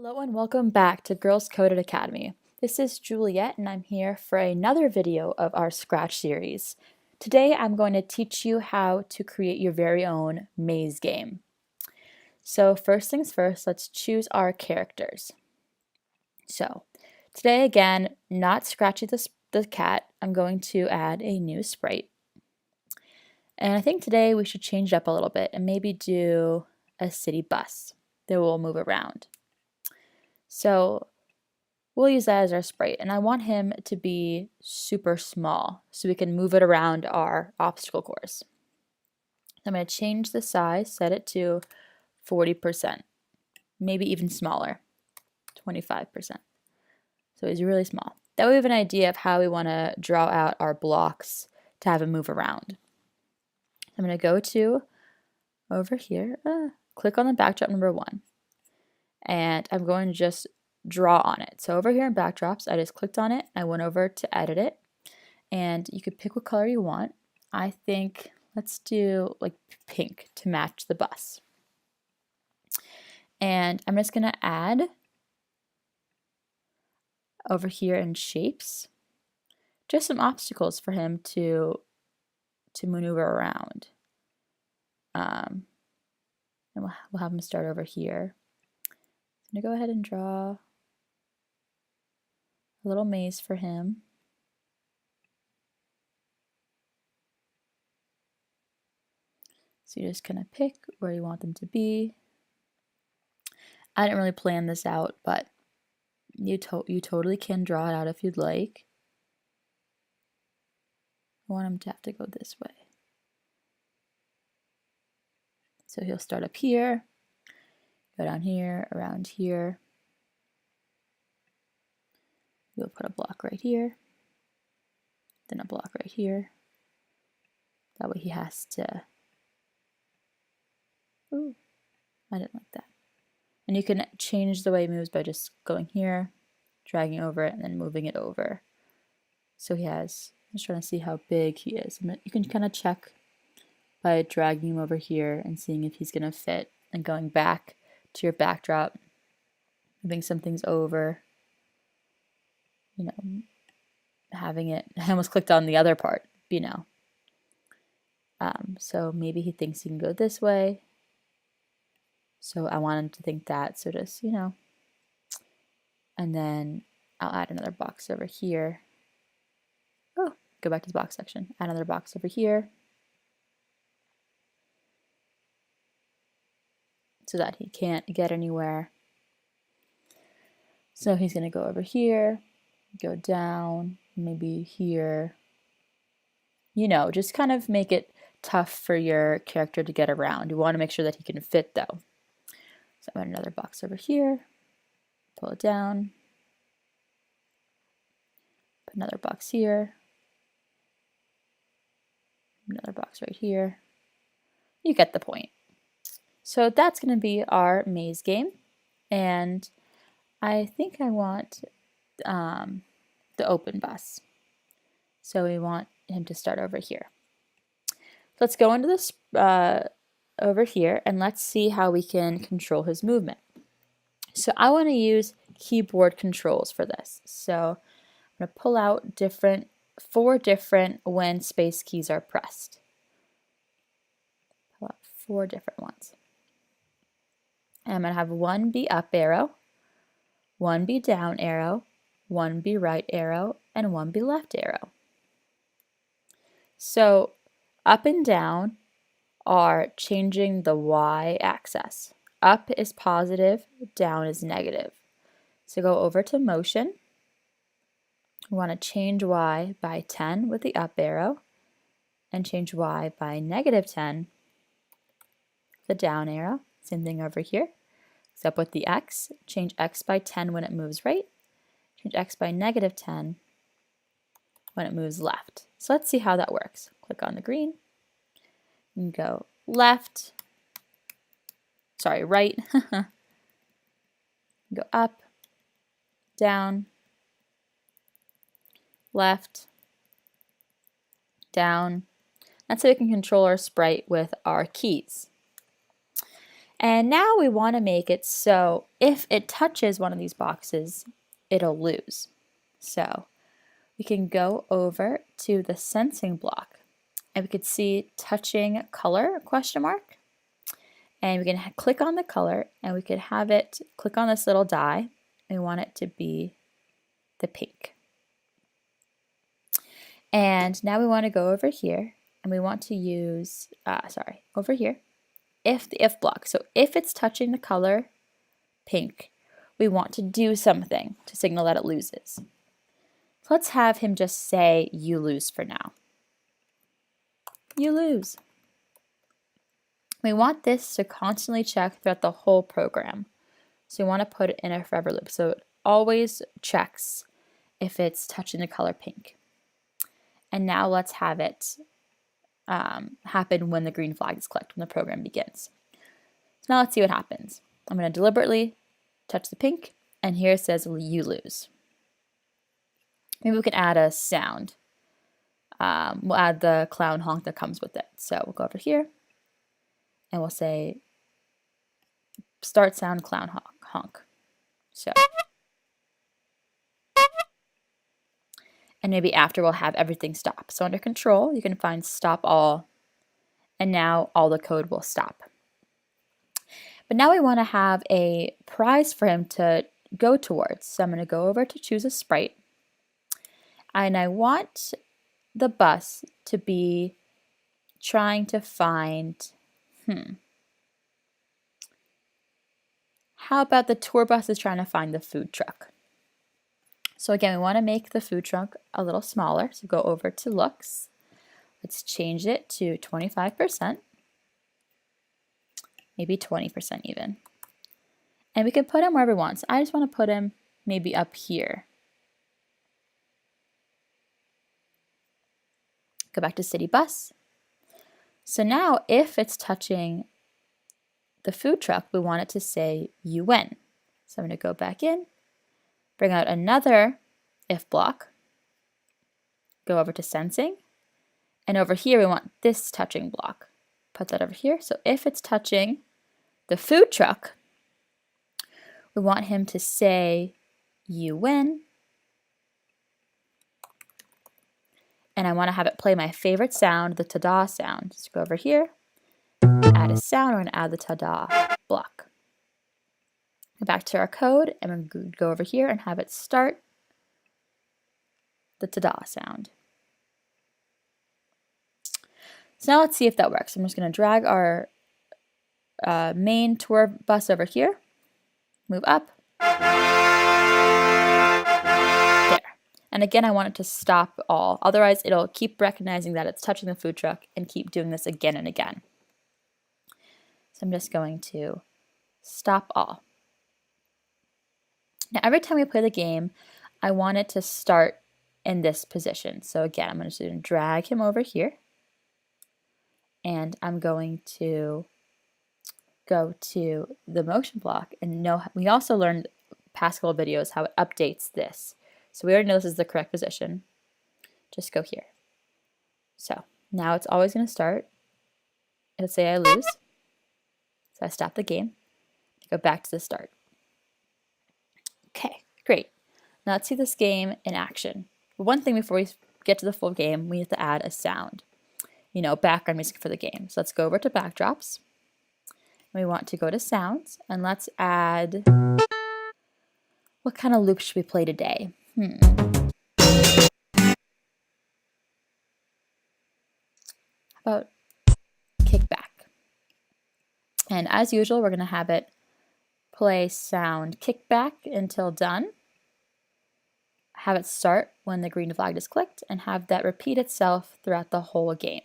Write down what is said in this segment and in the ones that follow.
Hello and welcome back to Girls Coded Academy. This is Juliet and I'm here for another video of our Scratch series. Today I'm going to teach you how to create your very own maze game. So first things first, let's choose our characters. So today again, not Scratchy the cat, I'm going to add a new sprite. And I think today we should change it up a little bit and maybe do a city bus that will move around. So we'll use that as our sprite, and I want him to be super small so we can move it around our obstacle course. I'm going to change the size, set it to 40%, maybe even smaller, 25%. So he's really small. That way we have an idea of how we want to draw out our blocks to have him move around. I'm going to go to over here, click on the backdrop number 1, and I'm going to just draw on it. So over here in backdrops, I just clicked on it. I went over to edit it, and you could pick what color you want. I think let's do like pink to match the bus. And I'm just going to add over here in shapes just some obstacles for him to maneuver around. And we'll have him start over here. I'm going to go ahead and draw a little maze for him. So you just kind of pick where you want them to be. I didn't really plan this out, but you totally can draw it out if you'd like. I want him to have to go this way. So he'll start up here, go down here, around here. We'll put a block right here, then a block right here. That way he has to, ooh, I didn't like that. And you can change the way he moves by just going here, dragging over it, and then moving it over. So he has, I'm just trying to see how big he is. You can kind of check by dragging him over here and seeing if he's going to fit, and going back to your backdrop, moving some things over. You know, having it, I almost clicked on the other part, you know. So maybe he thinks he can go this way. So I want him to think that, so just, you know. And then I'll add another box over here. Oh, go back to the box section. Add another box over here. So that he can't get anywhere. So he's going to go over here. Go down, maybe here. You know, just kind of make it tough for your character to get around. You want to make sure that he can fit though. So I'm going to add another box over here, pull it down, put another box here, another box right here. You get the point. So that's going to be our maze game, and I think I want the open bus. So we want him to start over here. Let's go into this over here and let's see how we can control his movement. So I want to use keyboard controls for this. So I'm going to pull out 4 different when space keys are pressed. Pull out 4 different ones. And I'm going to have 1 be up arrow, 1 be down arrow, 1 be right arrow, and 1 be left arrow. So up and down are changing the y-axis. Up is positive, down is negative. So go over to motion. We want to change y by 10 with the up arrow, and change y by negative 10 with the down arrow. Same thing over here, except with the x. Change x by 10 when it moves right. Change x by negative 10 when it moves left. So let's see how that works. Click on the green and go left, sorry, right, go up, down, left, down. That's how we can control our sprite with our keys. And now we want to make it so if it touches one of these boxes, it'll lose. So we can go over to the sensing block and we could see touching color question mark. And we can click on the color and we could have it click on this little die. We want it to be the pink. And now we want to go over here and we want to use, over here, the if block. So if it's touching the color pink, we want to do something to signal that it loses. So let's have him just say, you lose for now. You lose. We want this to constantly check throughout the whole program. So we want to put it in a forever loop. So it always checks if it's touching the color pink. And now let's have it happen when the green flag is clicked, when the program begins. So now let's see what happens. I'm going to deliberately touch the pink, and here it says you lose. Maybe we can add a sound. We'll add the clown honk that comes with it. So we'll go over here, and we'll say start sound clown honk. So, and maybe after we'll have everything stop. So under control, you can find stop all, and now all the code will stop. But now we want to have a prize for him to go towards. So I'm going to go over to choose a sprite, and I want the bus to be trying to find, how about the tour bus is trying to find the food truck? So again, we want to make the food truck a little smaller. So go over to looks. Let's change it to 25%, maybe 20% even. And we can put him wherever we want. So I just want to put him maybe up here. Go back to city bus. So now if it's touching the food truck, we want it to say you win. So I'm going to go back in, bring out another if block, go over to sensing, and over here we want this touching block. Put that over here. So if it's touching the food truck, we want him to say you win. And I want to have it play my favorite sound, the ta-da sound. So go over here, add a sound, we're going to add the ta-da block. Go back to our code, and we're going to go over here and have it start the ta-da sound. So now let's see if that works. I'm just going to drag our main tour bus over here, move up. And again, I want it to stop all. Otherwise, it'll keep recognizing that it's touching the food truck and keep doing this again and again. So I'm just going to stop all. Now, every time we play the game, I want it to start in this position. So again, I'm going to drag him over here. And I'm going to go to the motion block. And we also learned past couple videos how it updates this. So we already know this is the correct position. Just go here. So now it's always going to start. It'll say I lose. So I stop the game. Go back to the start. Okay, great. Now let's see this game in action. One thing before we get to the full game, we have to add a sound. Background music for the game. So let's go over to backdrops. We want to go to sounds, and let's add, what kind of loop should we play today? How about kickback? And as usual, we're going to have it play sound kickback until done. Have it start when the green flag is clicked, and have that repeat itself throughout the whole game.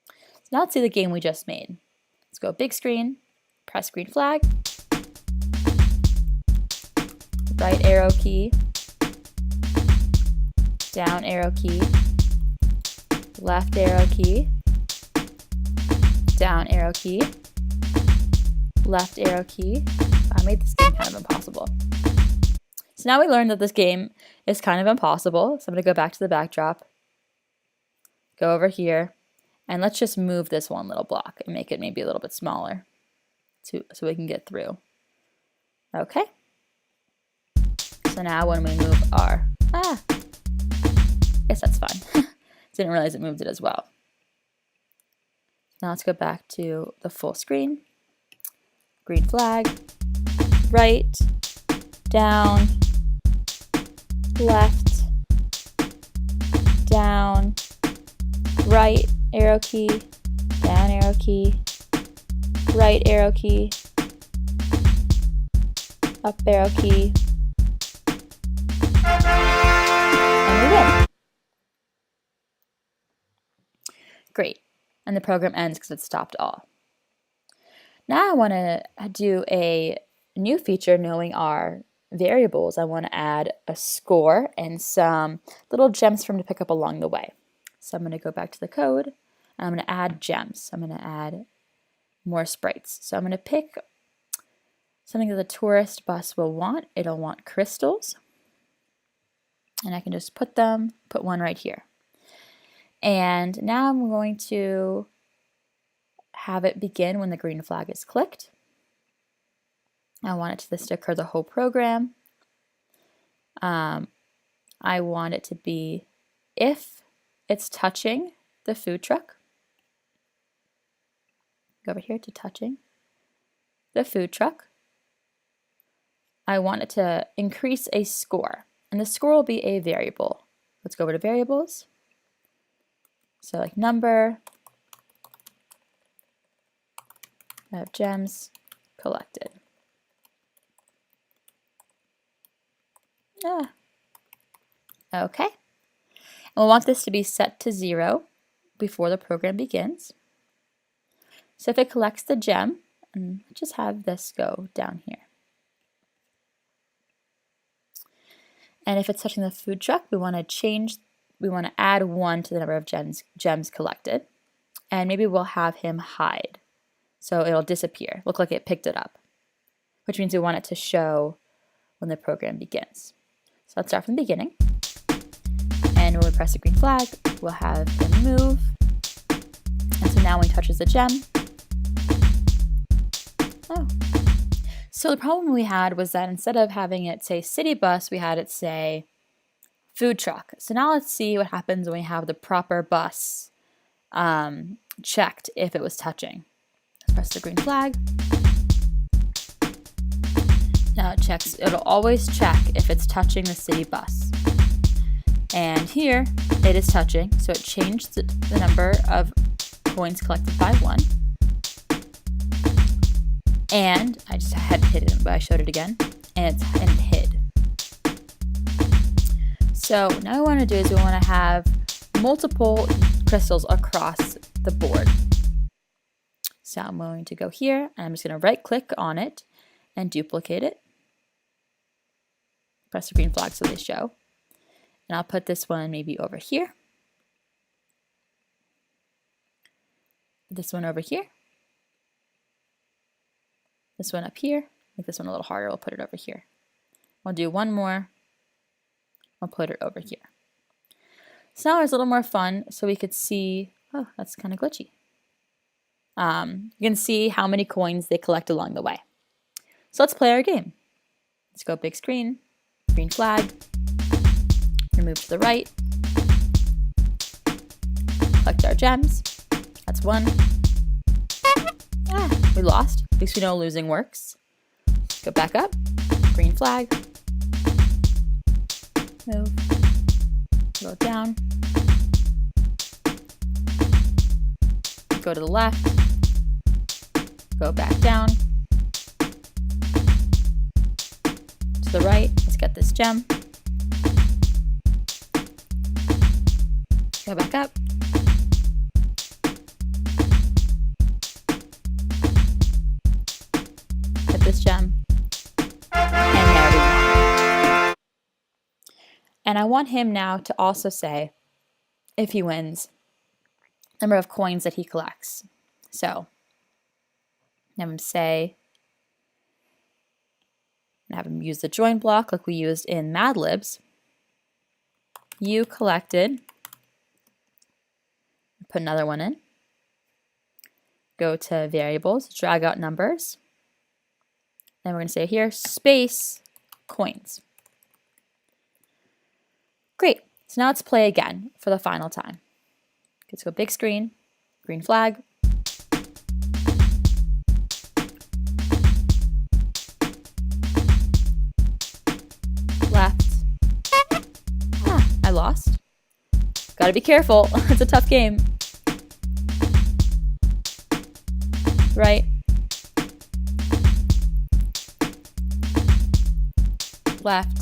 So now let's see the game we just made. Let's go big screen, press green flag, right arrow key, down arrow key, left arrow key, down arrow key, left arrow key. I made this game kind of impossible. So now we learned that this game is kind of impossible. So I'm going to go back to the backdrop, go over here, and let's just move this one little block and make it maybe a little bit smaller. so we can get through. Okay. So now when we move our, I guess that's fine. Didn't realize it moved it as well. Now let's go back to the full screen. Green flag, right, down, left, down, right arrow key, down arrow key, right arrow key, up arrow key, and we win. Great. And the program ends because it stopped all. Now I want to do a new feature knowing our variables. I want to add a score and some little gems for them to pick up along the way. So I'm going to go back to the code and I'm going to add gems. I'm going to add more sprites. So I'm going to pick something that the tourist bus will want. It'll want crystals. And I can just put one right here. And now I'm going to have it begin when the green flag is clicked. I want this to occur the whole program. I want it to be if it's touching the food truck. Go over here to touching the food truck. I want it to increase a score, and the score will be a variable. Let's go over to variables. So like number of gems collected. Okay. And we'll want this to be set to 0 before the program begins. So if it collects the gem, and just have this go down here. And if it's touching the food truck, we want to add 1 to the number of gems collected. And maybe we'll have him hide. So it'll disappear, look like it picked it up, which means we want it to show when the program begins. So let's start from the beginning. And when we press the green flag, we'll have him move. And so now when he touches the gem, So the problem we had was that instead of having it say city bus, we had it say food truck. So now let's see what happens when we have the proper bus checked if it was touching. Let's press the green flag. Now it checks, it'll always check if it's touching the city bus. And here it is touching, so it changed the number of coins collected by 1. And I just had hidden, but I showed it again, and it hid. So now what we want to do is we want to have multiple crystals across the board. So I'm going to go here, and I'm just going to right click on it and duplicate it. Press the green flag so they show. And I'll put this one maybe over here. This one over here. This one up here. Make this one a little harder. We'll put it over here. We'll do one more. I'll put it over here. So now it's a little more fun so we could see, oh, that's kind of glitchy. You can see how many coins they collect along the way. So let's play our game. Let's go big screen, green flag, move to the right, collect our gems. That's 1. We lost. At least we know losing works. Go back up, green flag, move, go down, go to the left, go back down, to the right, let's get this gem, go back up, get this gem, and there we go. And I want him now to also say, if he wins, number of coins that he collects. So, have him say, and have him use the join block like we used in Mad Libs. You collected, put another one in, go to variables, drag out numbers, And we're going to say here, space, coins. Great. So now let's play again for the final time. Let's go big screen, green flag. Left. I lost. Gotta be careful. It's a tough game. Right. Left.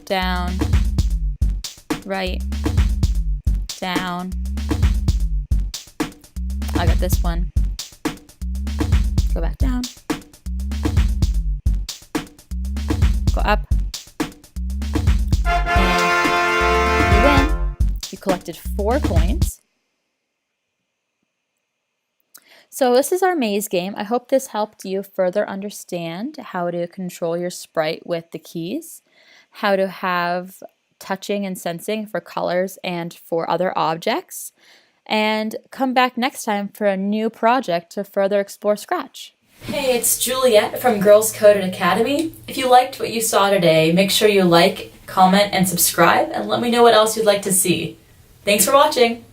Down. Right. Down. I got this one. Go back down. Go up. And you win. You collected 4 coins. So this is our maze game. I hope this helped you further understand how to control your sprite with the keys, how to have touching and sensing for colors and for other objects, and come back next time for a new project to further explore Scratch. Hey, it's Juliet from Girls Coded Academy. If you liked what you saw today, make sure you like, comment, and subscribe, and let me know what else you'd like to see. Thanks for watching!